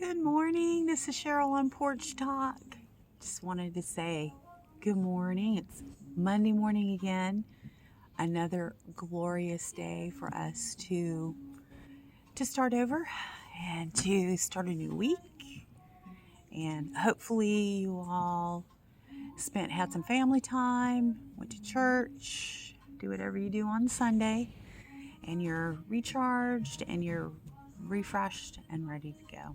Good morning. This is Cheryl on Porch Talk. Just wanted to say good morning. It's Monday morning again. Another glorious day for us to start over and to start a new week. And hopefully you all had some family time, went to church, do whatever you do on Sunday, and you're recharged and you're refreshed and ready to go.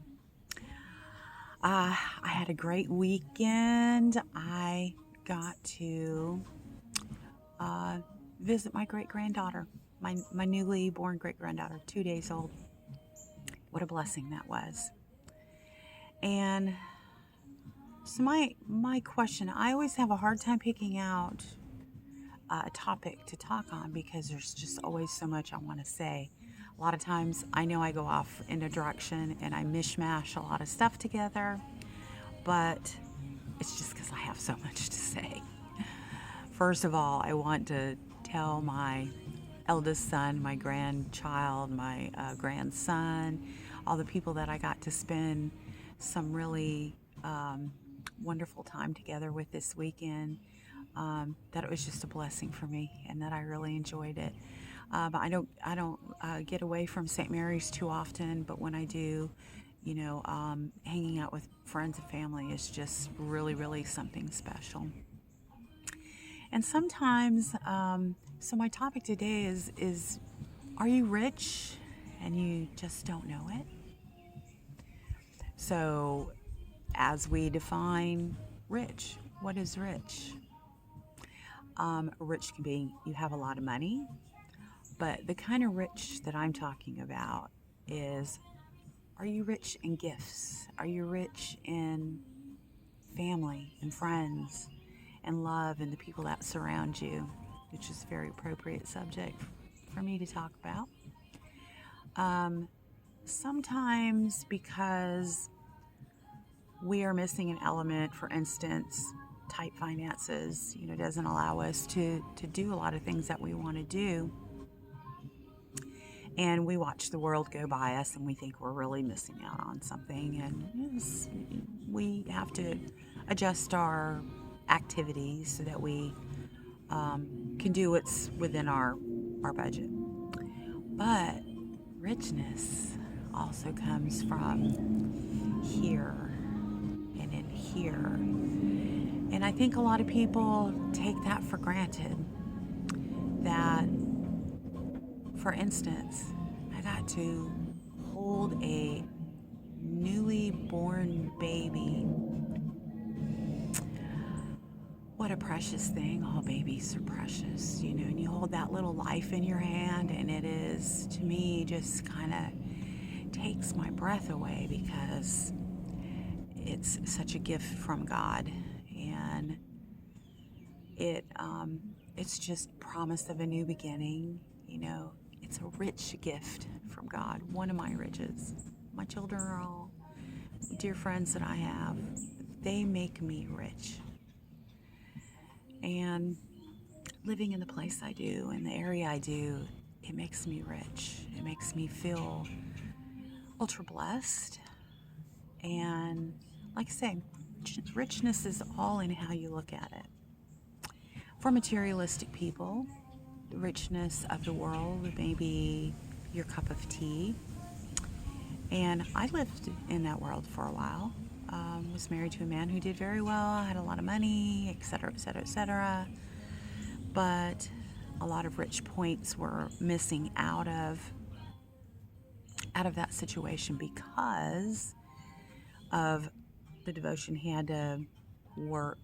I had a great weekend. I got to visit my great-granddaughter, my newly born great-granddaughter, 2 days old. What a blessing that was. And so my question, I always have a hard time picking out a topic to talk on because there's just always so much I want to say. A lot of times I know I go off in a direction and I mishmash a lot of stuff together, but it's just because I have so much to say. First of all, I want to tell my eldest son, my grandchild, my grandson, all the people that I got to spend some really wonderful time together with this weekend, that it was just a blessing for me and that I really enjoyed it. But I don't get away from St. Mary's too often, but when I do, hanging out with friends and family is just really, really something special. And sometimes, so my topic today is are you rich and you just don't know it? So, as we define rich, what is rich? Rich can be you have a lot of money, but the kind of rich that I'm talking about is, are you rich in gifts? Are you rich in family and friends and love and the people that surround you, which is a very appropriate subject for me to talk about. Sometimes because we are missing an element, for instance, tight finances, doesn't allow us to do a lot of things that we want to do. And we watch the world go by us and we think we're really missing out on something. And yes, we have to adjust our activities so that we can do what's within our budget. But richness also comes from here and in here. And I think a lot of people take that for granted. That, for instance, I got to hold a newly born baby. What a precious thing. All babies are precious, and you hold that little life in your hand, and it is, to me, just kind of takes my breath away because it's such a gift from God, and it's just promise of a new beginning. It's a rich gift from God, one of my riches. My children are all dear friends that I have. They make me rich. And living in the place I do, in the area I do, it makes me rich. It makes me feel ultra blessed. And like I say, richness is all in how you look at it. For materialistic people, the richness of the world may be your cup of tea. And I lived in that world for a while. Was married to a man who did very well, had a lot of money, etc., etc., etc. But a lot of rich points were missing out of that situation because of the devotion he had to work,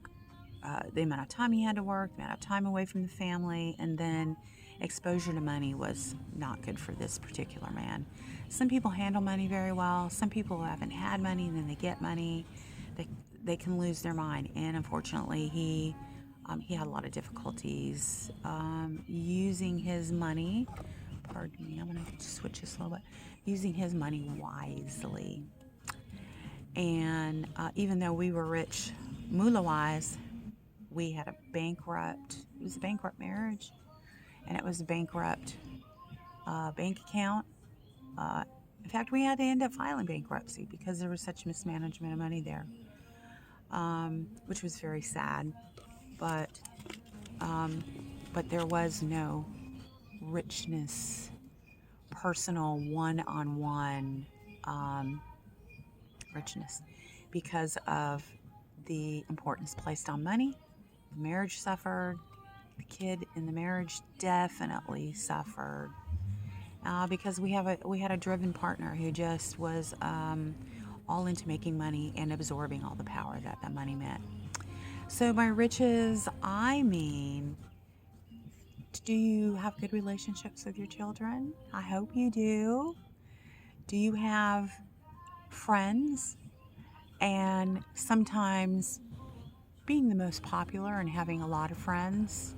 the amount of time he had to work, the amount of time away from the family, and then exposure to money was not good for this particular man. Some people handle money very well. Some people haven't had money and then they get money. They can lose their mind. And unfortunately, he had a lot of difficulties using his money. Pardon me, I'm going to switch this a little bit. Using his money wisely. And even though we were rich moolah-wise, we had it was a bankrupt marriage, and it was a bankrupt bank account. In fact, we had to end up filing bankruptcy because there was such mismanagement of money there, which was very sad. But um, but there was no richness, personal one-on-one richness because of the importance placed on money. The marriage suffered. The kid in the marriage definitely suffered because we had a driven partner who just was all into making money and absorbing all the power that money meant. So by riches, I mean, do you have good relationships with your children? I hope you do. Do you have friends? And sometimes being the most popular and having a lot of friends,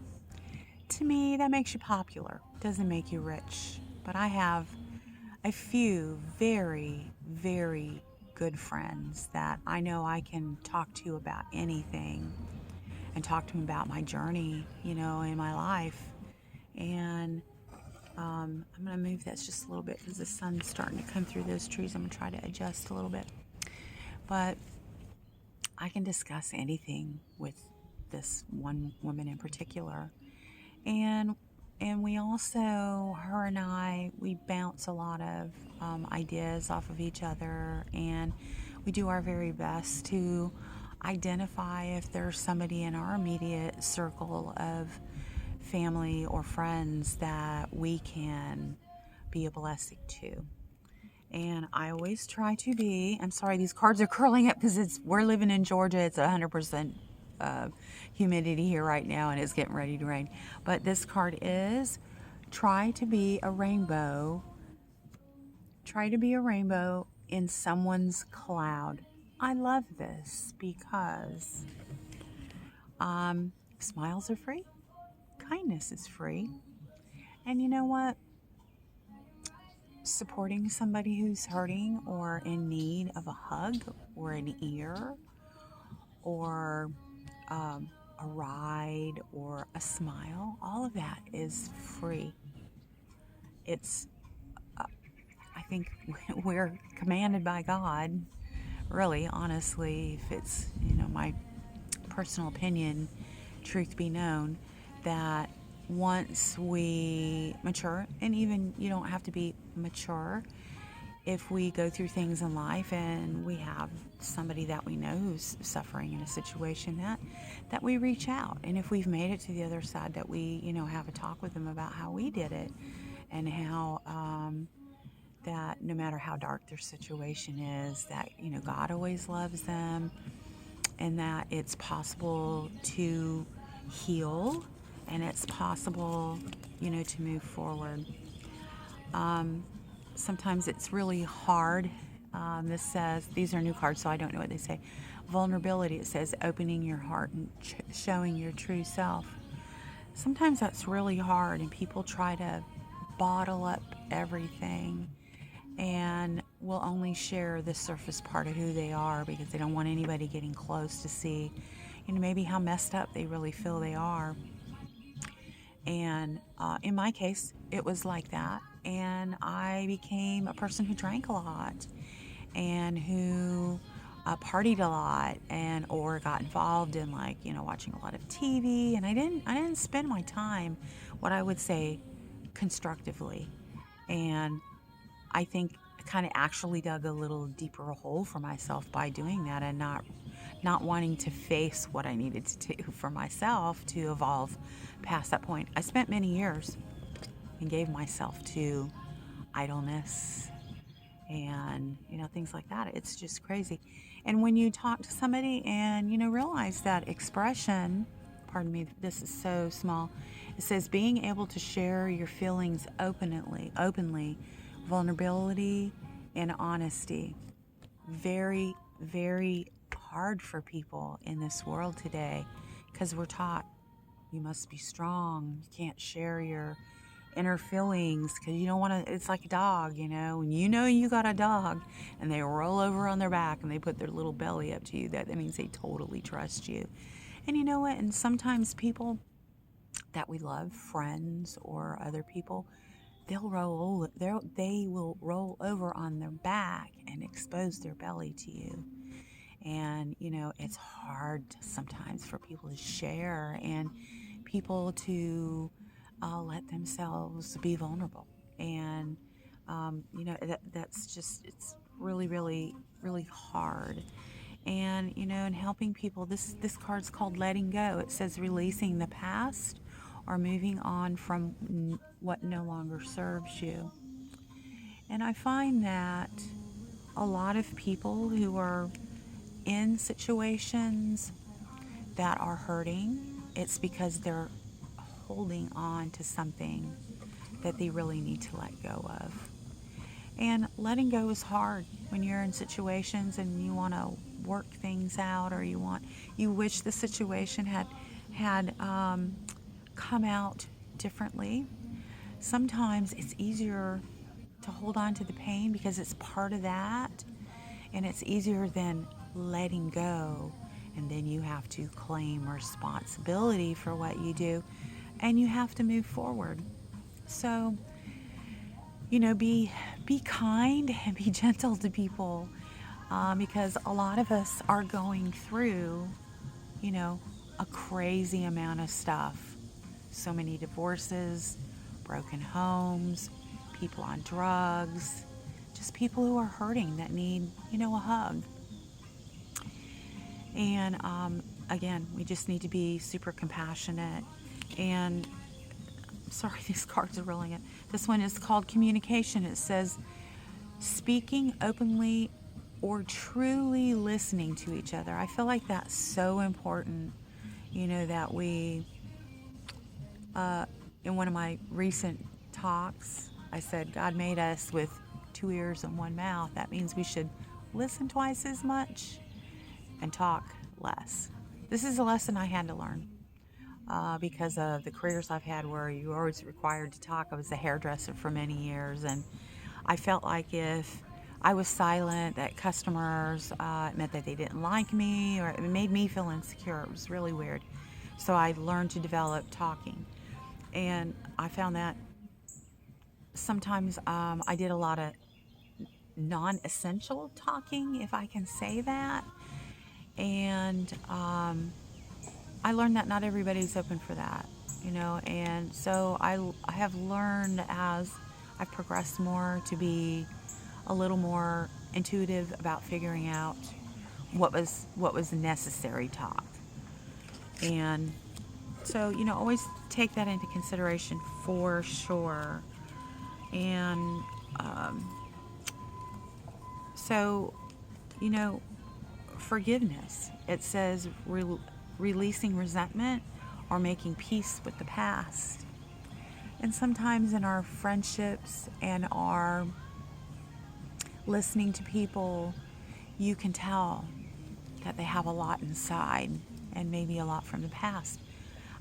to me, that makes you popular. Doesn't make you rich. But I have a few very, very good friends that I know I can talk to about anything and talk to them about my journey, in my life. And I'm going to move this just a little bit because the sun's starting to come through those trees. I'm going to try to adjust a little bit. But I can discuss anything with this one woman in particular. And we also, her and I, we bounce a lot of ideas off of each other, and we do our very best to identify if there's somebody in our immediate circle of family or friends that we can be a blessing to. And I always try to be, I'm sorry, these cards are curling up because we're living in Georgia. It's 100% humidity here right now, and it's getting ready to rain. But this card is, try to be a rainbow. Try to be a rainbow in someone's cloud. I love this because smiles are free. Kindness is free. And you know what? Supporting somebody who's hurting or in need of a hug or an ear or a ride or a smile, all of that is free. It's, I think we're commanded by God, really, honestly, if it's, my personal opinion, truth be known, that once we mature, and even you don't have to be mature, if we go through things in life and we have somebody that we know who's suffering in a situation, that we reach out. And if we've made it to the other side, that we, have a talk with them about how we did it and how that no matter how dark their situation is, that, God always loves them and that it's possible to heal and it's possible, to move forward. Sometimes it's really hard. This says, these are new cards, so I don't know what they say. Vulnerability, it says opening your heart and showing your true self. Sometimes that's really hard, and people try to bottle up everything and will only share the surface part of who they are because they don't want anybody getting close to see, maybe how messed up they really feel they are. And in my case, it was like that. And I became a person who drank a lot and who partied a lot and or got involved in watching a lot of TV. And I didn't spend my time, what I would say, constructively. And I think I kind of actually dug a little deeper hole for myself by doing that and not wanting to face what I needed to do for myself to evolve past that point. I spent many years and gave myself to idleness and, things like that. It's just crazy. And when you talk to somebody and, realize that expression, pardon me, this is so small. It says being able to share your feelings openly, vulnerability and honesty. Very, very hard for people in this world today because we're taught you must be strong. You can't share your inner feelings because you don't want to. It's like a dog, when you got a dog and they roll over on their back and they put their little belly up to you, that means they totally trust you. And you know what? And sometimes people that we love, friends or other people, they will roll over on their back and expose their belly to you. And it's hard sometimes for people to share and people to let themselves be vulnerable. And that's just, it's really, really, really hard. And and helping people, this card's called letting go. It says releasing the past or moving on from what no longer serves you. And I find that a lot of people who are in situations that are hurting, it's because they're holding on to something that they really need to let go of. And letting go is hard when you're in situations and you want to work things out, or you wish the situation had come out differently. Sometimes it's easier to hold on to the pain because it's part of that, and it's easier than letting go. And then you have to claim responsibility for what you do, and you have to move forward. So, be kind and be gentle to people, because a lot of us are going through, a crazy amount of stuff. So many divorces, broken homes, people on drugs, just people who are hurting that need, a hug. And again, we just need to be super compassionate. And sorry, these cards are rolling in. This one is called communication. It says speaking openly or truly listening to each other. I feel like that's so important, that we, in one of my recent talks, I said, God made us with 2 ears and 1 mouth. That means we should listen twice as much and talk less. This is a lesson I had to learn. Because of the careers I've had where you were always required to talk. I was a hairdresser for many years, and I felt like if I was silent, that customers, it meant that they didn't like me, or it made me feel insecure. It was really weird. So I learned to develop talking. And I found that sometimes I did a lot of non-essential talking, if I can say that. And I learned that not everybody's open for that, and so I have learned as I've progressed more to be a little more intuitive about figuring out what was necessary talk. And so, always take that into consideration for sure. And so, forgiveness. It says releasing resentment or making peace with the past. And sometimes in our friendships and our listening to people, you can tell that they have a lot inside and maybe a lot from the past.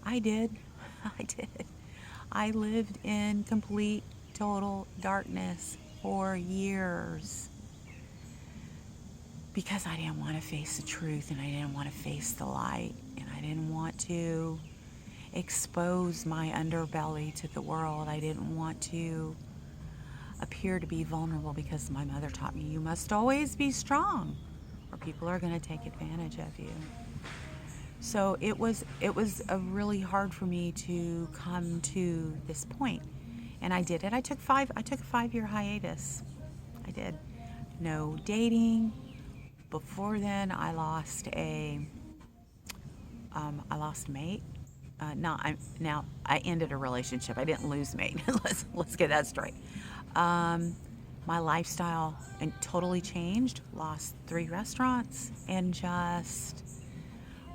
I did. I lived in complete, total darkness for years because I didn't want to face the truth, and I didn't want to face the light, and I didn't want to expose my underbelly to the world. I didn't want to appear to be vulnerable because my mother taught me you must always be strong or people are going to take advantage of you. So it was really hard for me to come to this point, and I did it. I took a 5-year hiatus. I did. No dating. Before then, I lost a mate. I ended a relationship. I didn't lose mate. let's get that straight. My lifestyle totally changed. Lost 3 restaurants and just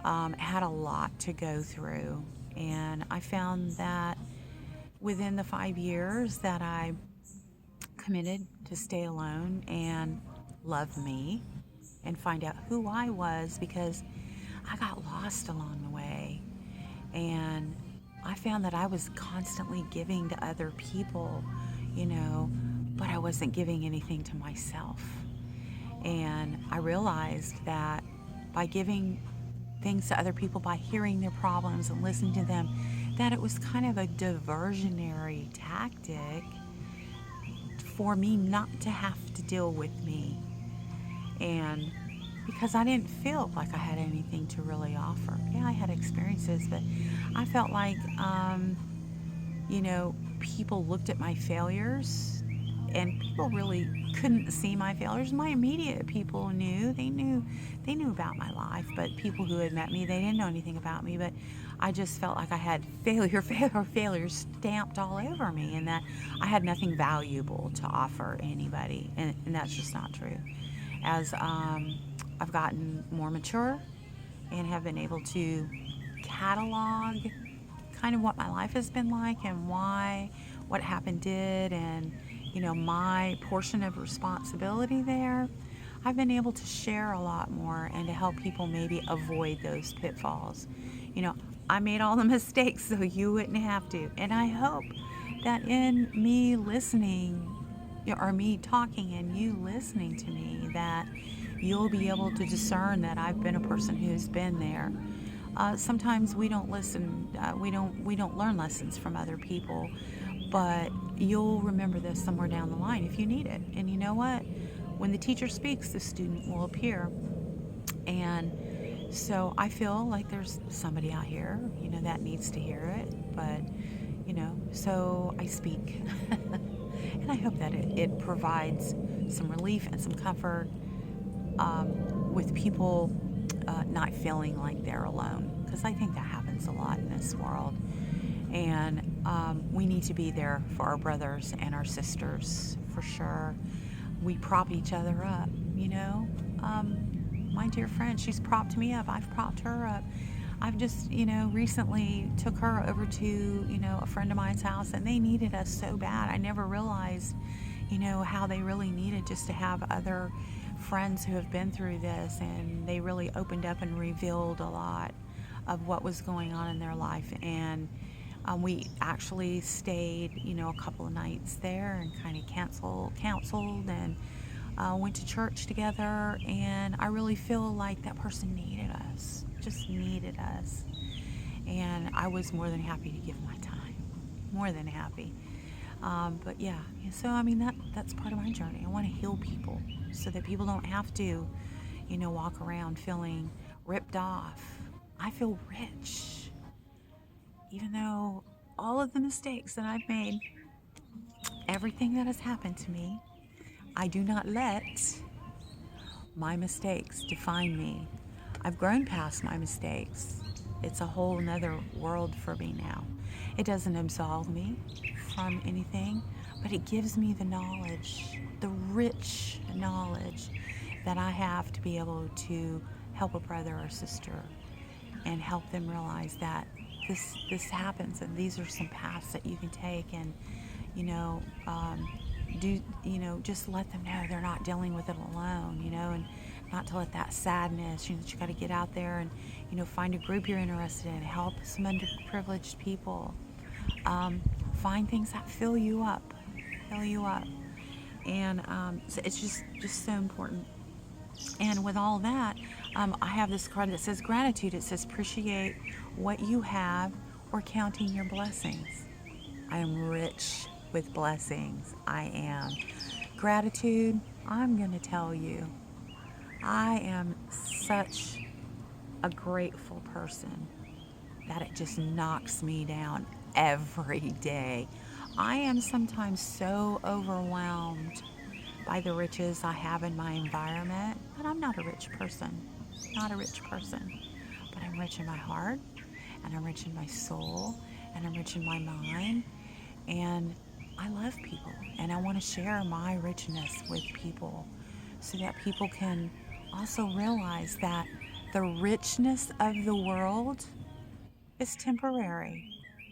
had a lot to go through. And I found that within the 5 years that I committed to stay alone and love me and find out who I was, because I got lost along the way. And I found that I was constantly giving to other people, but I wasn't giving anything to myself. And I realized that by giving things to other people, by hearing their problems and listening to them, that it was kind of a diversionary tactic for me not to have to deal with me. And because I didn't feel like I had anything to really offer. Yeah, I had experiences, but I felt like, people looked at my failures, and people really couldn't see my failures. My immediate people knew. They knew about my life, but people who had met me, they didn't know anything about me. But I just felt like I had failure stamped all over me, and that I had nothing valuable to offer anybody. And that's just not true. As I've gotten more mature and have been able to catalog kind of what my life has been like and why what happened did, and my portion of responsibility there, I've been able to share a lot more and to help people maybe avoid those pitfalls. I made all the mistakes so you wouldn't have to, and I hope that in me listening, or me talking and you listening to me, that you'll be able to discern that I've been a person who's been there. Sometimes we don't listen, we don't learn lessons from other people, but you'll remember this somewhere down the line if you need it. And you know what? When the teacher speaks, the student will appear. And so I feel like there's somebody out here, that needs to hear it. But, so I speak. And I hope that it provides some relief and some comfort, with people not feeling like they're alone. Because I think that happens a lot in this world. And we need to be there for our brothers and our sisters, for sure. We prop each other up, My dear friend, she's propped me up. I've propped her up. I've just, recently took her over to, a friend of mine's house, and they needed us so bad. I never realized, how they really needed just to have other friends who have been through this, and they really opened up and revealed a lot of what was going on in their life. And we actually stayed, a couple of nights there and kind of counseled and went to church together. And I really feel like that person needed us, just needed us. And I was more than happy to give my time, more than happy. But yeah, so I mean, that's part of my journey. I want to heal people so that people don't have to, walk around feeling ripped off. I feel rich, even though all of the mistakes that I've made, everything that has happened to me, I do not let my mistakes define me. I've grown past my mistakes. It's a whole nother world for me now. It doesn't absolve me from anything, but it gives me the knowledge, the rich knowledge that I have to be able to help a brother or sister and help them realize that this happens, and these are some paths that you can take, and just let them know they're not dealing with it alone, and not to let that sadness, that you got to get out there and find a group you're interested in, help some underprivileged people, find things that fill you up, and so it's just so important. And with all that, I have this card that says gratitude. It says appreciate what you have or counting your blessings. I am rich with blessings. I am. Gratitude, I'm going to tell you, I am such a grateful person that it just knocks me down every day. I am sometimes so overwhelmed by the riches I have in my environment, but I'm not a rich person. Not a rich person. But I'm rich in my heart, and I'm rich in my soul, and I'm rich in my mind, and I love people, and I want to share my richness with people so that people can also realize that the richness of the world is temporary.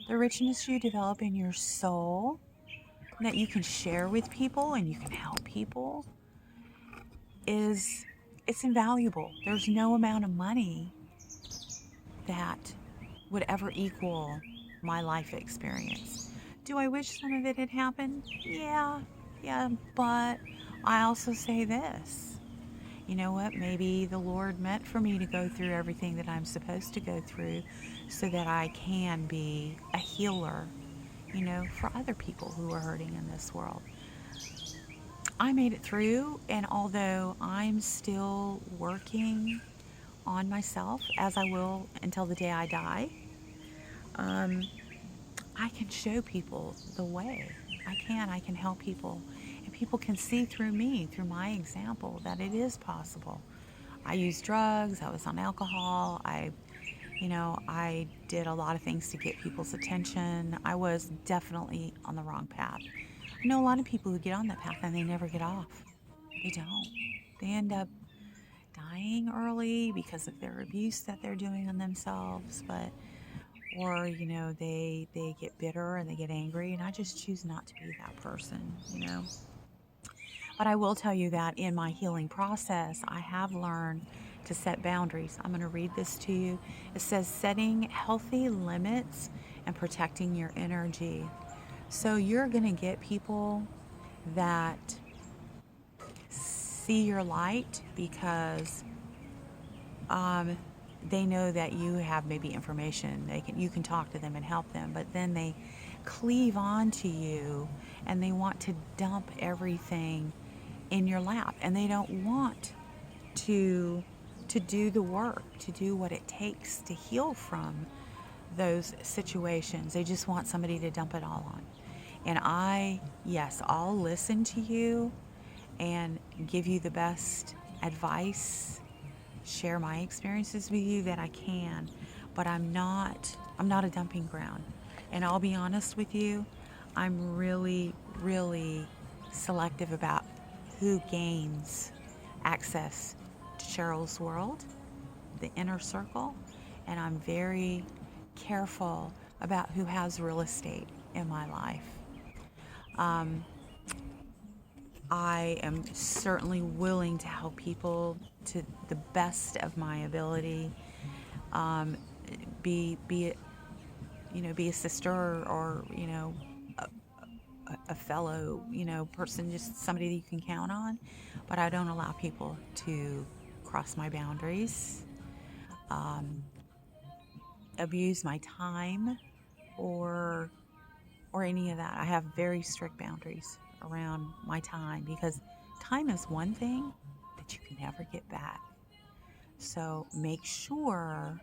The richness you develop in your soul that you can share with people and you can help people it's invaluable. There's no amount of money that would ever equal my life experience. Do I wish some of it had happened? Yeah, but I also say this. You know what? Maybe the Lord meant for me to go through everything that I'm supposed to go through so that I can be a healer, for other people who are hurting in this world. I made it through, and although I'm still working on myself, as I will until the day I die, um, I can show people the way. I can help people. And people can see through me, through my example, that it is possible. I used drugs, I was on alcohol, I did a lot of things to get people's attention. I was definitely on the wrong path. I know a lot of people who get on that path and they never get off. They don't. They end up dying early because of their abuse that they're doing on themselves, but or they get bitter and they get angry, and I just choose not to be that person. But I will tell you that in my healing process, I have learned to set boundaries. I'm going to read this to you. It says setting healthy limits and protecting your energy. So you're going to get people that see your light because they know that you have maybe information. You can talk to them and help them, but then they cleave on to you and they want to dump everything in your lap, and they don't want to do the work, to do what it takes to heal from those situations. They just want somebody to dump it all on. And yes, I'll listen to you and give you the best advice, share my experiences with you that I can, but I'm not a dumping ground. And I'll be honest with you, I'm really, really selective about who gains access to Cheryl's world, the inner circle, and I'm very careful about who has real estate in my life. I am certainly willing to help people to the best of my ability. Be be a sister, or a fellow person, just somebody that you can count on. But I don't allow people to cross my boundaries, abuse my time, or any of that. I have very strict boundaries around my time, because time is one thing that you can never get back. So make sure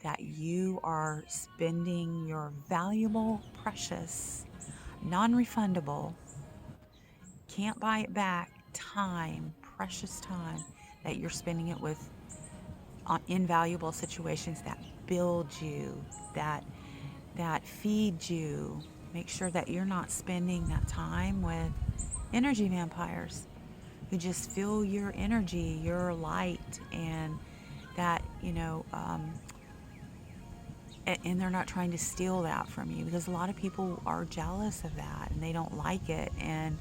that you are spending your valuable, precious, non-refundable, can't buy it back time, precious time, that you're spending it with invaluable situations that build you, that feed you. Make sure that you're not spending that time with energy vampires who just feel your energy, your light, and that, and they're not trying to steal that from you, because a lot of people are jealous of that and they don't like it, and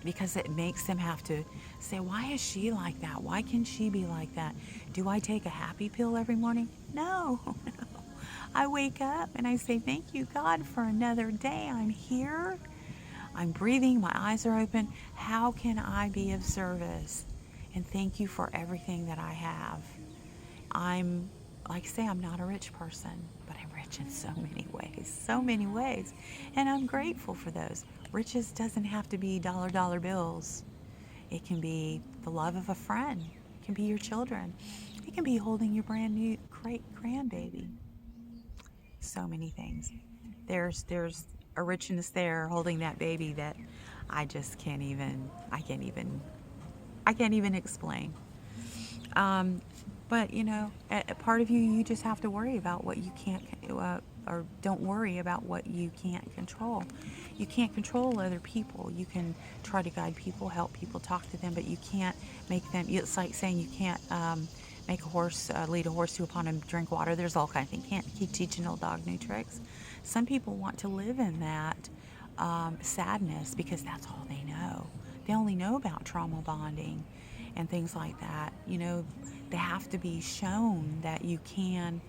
because it makes them have to say, why is she like that? Why can she be like that? Do I take a happy pill every morning? No. I wake up and I say, thank you, God, for another day. I'm here. I'm breathing. My eyes are open. How can I be of service? And thank you for everything that I have. Like I say, I'm not a rich person, but I'm rich in so many ways. And I'm grateful for those. Riches doesn't have to be dollar bills. It can be the love of a friend. It can be your children. It can be holding your brand new great grandbaby. So many things. There's a richness there holding that baby that I can't even explain. But a part of you just have to worry about what you can't, or don't worry about what you can't control. You can't control other people. You can try to guide people, help people, talk to them, but you can't make them. It's like saying you can't make a horse, lead a horse to a pond and drink water. There's all kinds of things. You can't keep teaching old dog new tricks. Some people want to live in that sadness because that's all they know. They only know about trauma bonding and things like that. They have to be shown that you can.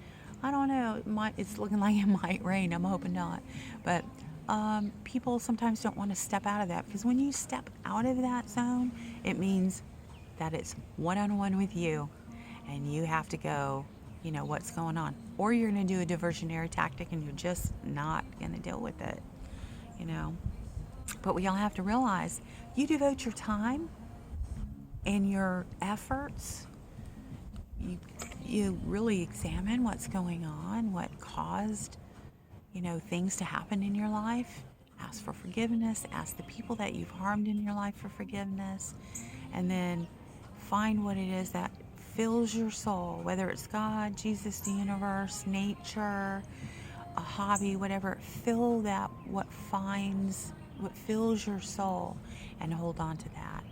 I don't know. It's looking like it might rain. I'm hoping not. But people sometimes don't want to step out of that, because when you step out of that zone, it means that it's one-on-one with you, and you have to go, what's going on. Or you're going to do a diversionary tactic and you're just not going to deal with it, But we all have to realize you devote your time and your efforts, you, you really examine what's going on, what caused, things to happen in your life. Ask for forgiveness, ask the people that you've harmed in your life for forgiveness, and then find what it is that fills your soul, whether it's God, Jesus, the universe, nature, a hobby, whatever. Fill that, what fills your soul, and hold on to that.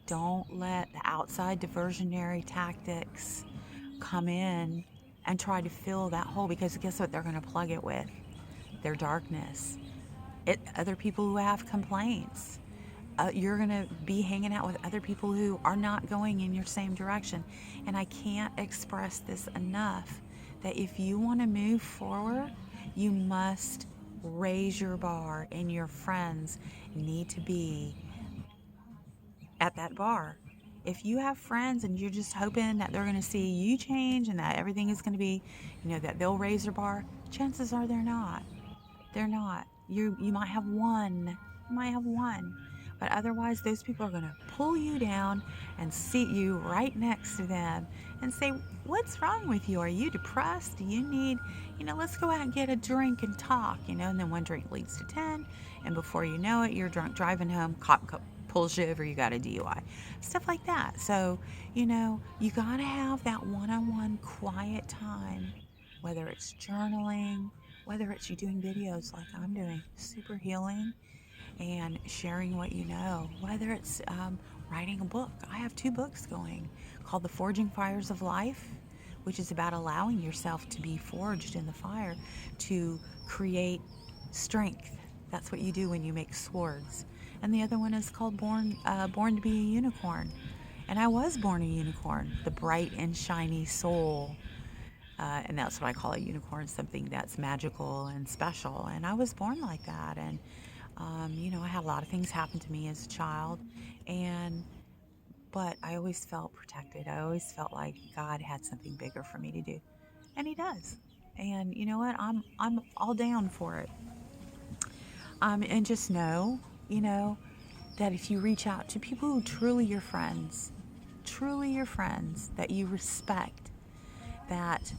Don't let the outside diversionary tactics come in and try to fill that hole, because guess what they're going to plug it with? Their darkness. Other people who have complaints. You're going to be hanging out with other people who are not going in your same direction. And I can't express this enough, that if you want to move forward, you must raise your bar, and your friends need to be at that bar. If you have friends and you're just hoping that they're going to see you change and that everything is going to be, that they'll raise their bar, chances are they're not. They're not. You might have one. You might have one. But otherwise, those people are going to pull you down and seat you right next to them and say, what's wrong with you? Are you depressed? Do you need, let's go out and get a drink and talk, and then one drink leads to 10. And before you know it, you're drunk driving home, cop pulls you over, you got a DUI. Stuff like that. So, you got to have that one-on-one quiet time, whether it's journaling, whether it's you doing videos like I'm doing, super healing, and sharing what you know, whether it's writing a book. I have 2 books going called The Forging Fires of Life, which is about allowing yourself to be forged in the fire to create strength. That's what you do when you make swords. And the other one is called Born to Be a Unicorn. And I was born a unicorn, the bright and shiny soul. And that's what I call a unicorn, something that's magical and special. And I was born like that. And, I had a lot of things happen to me as a child. But I always felt protected. I always felt like God had something bigger for me to do. And He does. And you know what? I'm all down for it. And just know, that if you reach out to people who truly your friends, that you respect, that,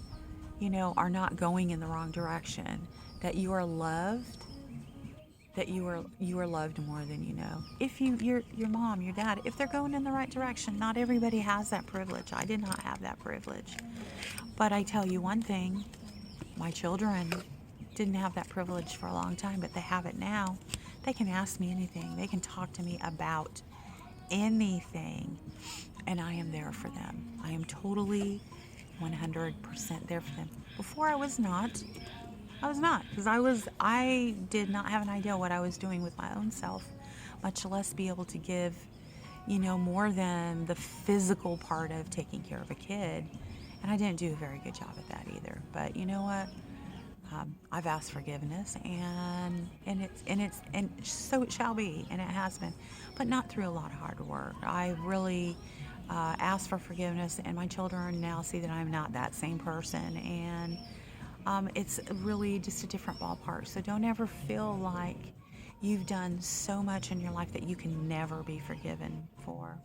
are not going in the wrong direction, that you are loved, that you are loved more than you know. If your mom, your dad, if they're going in the right direction, not everybody has that privilege. I did not have that privilege. But I tell you one thing, my children didn't have that privilege for a long time, but they have it now. They can ask me anything. They can talk to me about anything, and I am there for them. I am totally 100% there for them. Before I was not, because I did not have an idea what I was doing with my own self, much less be able to give, more than the physical part of taking care of a kid. And I didn't do a very good job at that either. But you know what? I've asked forgiveness, and so it shall be, and it has been, but not through a lot of hard work. I really asked for forgiveness, and my children now see that I'm not that same person, and it's really just a different ballpark. So don't ever feel like you've done so much in your life that you can never be forgiven for.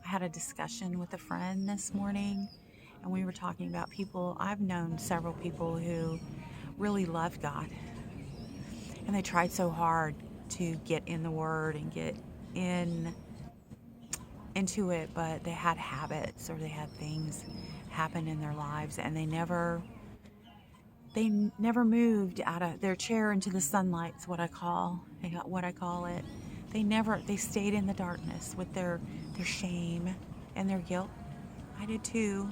I had a discussion with a friend this morning, and we were talking about people. I've known several people who really loved God, and they tried so hard to get in the Word and get into it, but they had habits, or they had things happen in their lives, and they never moved out of their chair into the sunlight. Is what I call it. They stayed in the darkness with their shame and their guilt. I did too,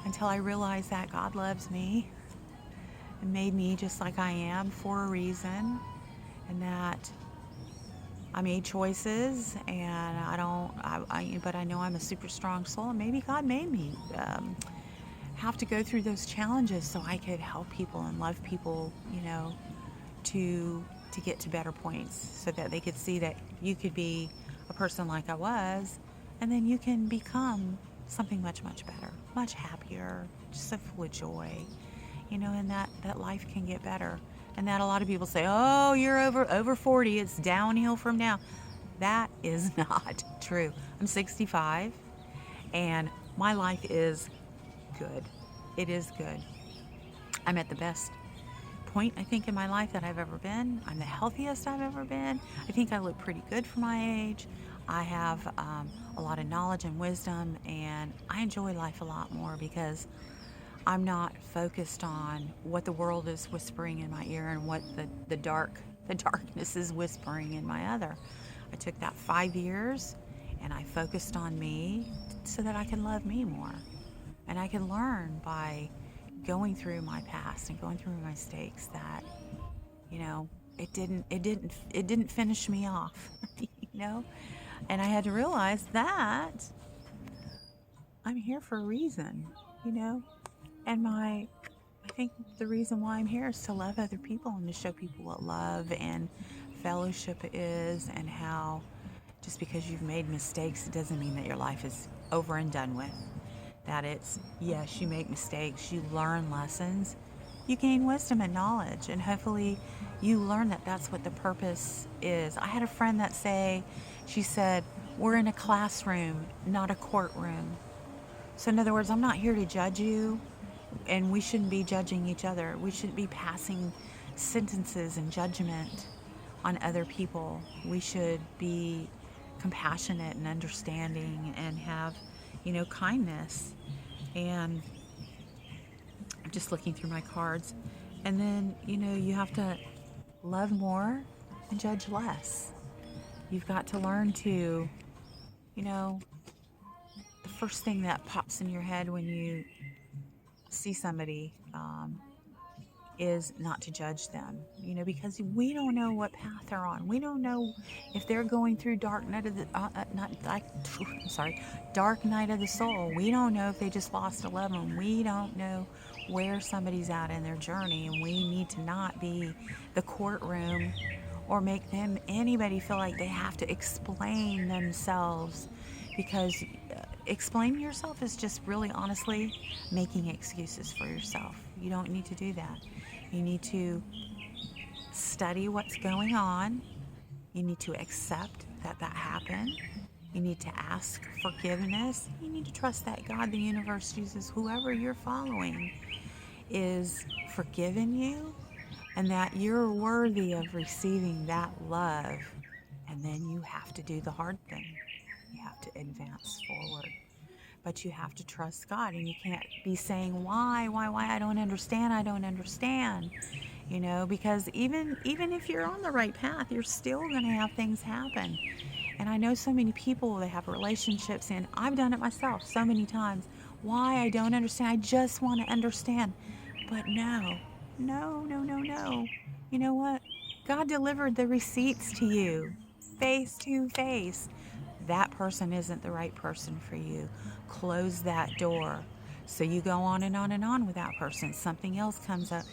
until I realized that God loves me and made me just like I am for a reason, and that I made choices, and but I know I'm a super strong soul, and maybe God made me have to go through those challenges so I could help people and love people, to get to better points, so that they could see that you could be a person like I was, and then you can become something much, much better, much happier, just so full of joy, and that life can get better. and that a lot of people say, oh, you're over 40, it's downhill from now. That is not true. I'm 65, and my life is good. It is good. I'm at the best point, I think, in my life that I've ever been. I'm the healthiest I've ever been. I think I look pretty good for my age. I have a lot of knowledge and wisdom, and I enjoy life a lot more because I'm not focused on what the world is whispering in my ear and what the darkness is whispering in my other. I took that 5 years and I focused on me so that I can love me more. And I can learn by going through my past and going through my mistakes that, it didn't finish me off, And I had to realize that I'm here for a reason, And I think the reason why I'm here is to love other people and to show people what love and fellowship is, and how just because you've made mistakes, it doesn't mean that your life is over and done with. That it's, yes, you make mistakes, you learn lessons, you gain wisdom and knowledge, and hopefully you learn that that's what the purpose is. I had a friend that she said, we're in a classroom, not a courtroom. So in other words, I'm not here to judge you, and we shouldn't be judging each other. We shouldn't be passing sentences and judgment on other people. We should be compassionate and understanding and have, kindness. And I'm just looking through my cards. And then, you have to love more and judge less. You've got to learn to, the first thing that pops in your head when you see somebody is not to judge them, because we don't know what path they're on. We don't know if they're going through dark night of the dark night of the soul. We don't know if they just lost a loved one. We don't know where somebody's at in their journey, and we need to not be the courtroom or make anybody feel like they have to explain themselves, because explaining yourself is just really honestly making excuses for yourself. You don't need to do that. You need to study what's going on. You need to accept that happened. You need to ask forgiveness. You need to trust that God, the universe, Jesus, whoever you're following, is forgiving you, and that you're worthy of receiving that love. And then you have to do the hard thing. You have to advance forward. But you have to trust God, and you can't be saying, why, I don't understand, because even if you're on the right path, you're still going to have things happen. And I know so many people, they have relationships, and I've done it myself so many times. Why? I don't understand. I just want to understand. But no. You know what? God delivered the receipts to you, face to face. That person isn't the right person for you. Close that door. So you go on and on and on with that person. Something else comes up.